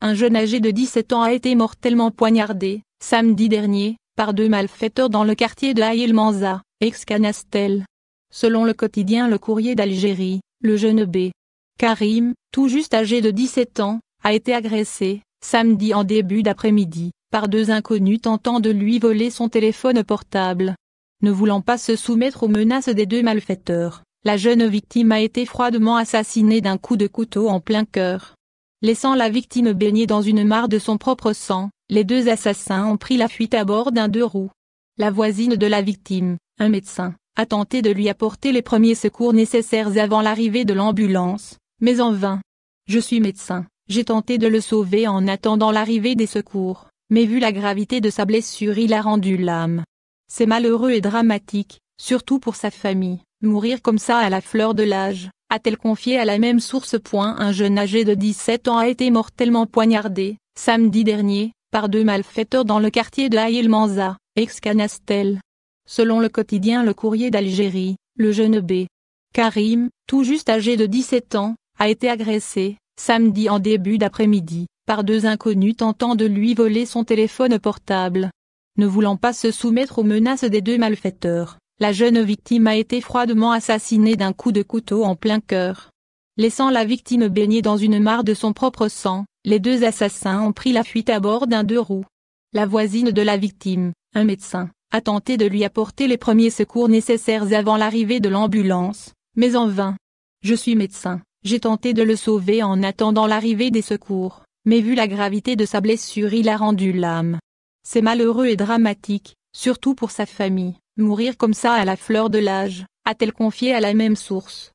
un jeune âgé de 17 ans a été mortellement poignardé, samedi dernier, par deux malfaiteurs dans le quartier de Aïn El Manza, ex-Canastel. Selon le quotidien Le Courrier d'Algérie, le jeune B. Karim, tout juste âgé de 17 ans, a été agressé, samedi en début d'après-midi, par deux inconnus tentant de lui voler son téléphone portable. Ne voulant pas se soumettre aux menaces des deux malfaiteurs, la jeune victime a été froidement assassinée d'un coup de couteau en plein cœur. Laissant la victime baignée dans une mare de son propre sang, les deux assassins ont pris la fuite à bord d'un deux roues. La voisine de la victime, un médecin, a tenté de lui apporter les premiers secours nécessaires avant l'arrivée de l'ambulance, mais en vain. Je suis médecin, j'ai tenté de le sauver en attendant l'arrivée des secours, mais vu la gravité de sa blessure il a rendu l'âme. C'est malheureux et dramatique, surtout pour sa famille, mourir comme ça à la fleur de l'âge, a-t-elle confié à la même source. Un jeune âgé de 17 ans a été mortellement poignardé, samedi dernier, par deux malfaiteurs dans le quartier de Aïn El Manza, ex-Canastel. Selon le quotidien Le Courrier d'Algérie, le jeune B. Karim, tout juste âgé de 17 ans, a été agressé, samedi en début d'après-midi, par deux inconnus tentant de lui voler son téléphone portable. Ne voulant pas se soumettre aux menaces des deux malfaiteurs, la jeune victime a été froidement assassinée d'un coup de couteau en plein cœur. Laissant la victime baignée dans une mare de son propre sang, les deux assassins ont pris la fuite à bord d'un deux roues. La voisine de la victime, un médecin, a tenté de lui apporter les premiers secours nécessaires avant l'arrivée de l'ambulance, mais en vain. Je suis médecin, j'ai tenté de le sauver en attendant l'arrivée des secours, mais vu la gravité de sa blessure il a rendu l'âme. C'est malheureux et dramatique, surtout pour sa famille, mourir comme ça à la fleur de l'âge, a-t-elle confié à la même source.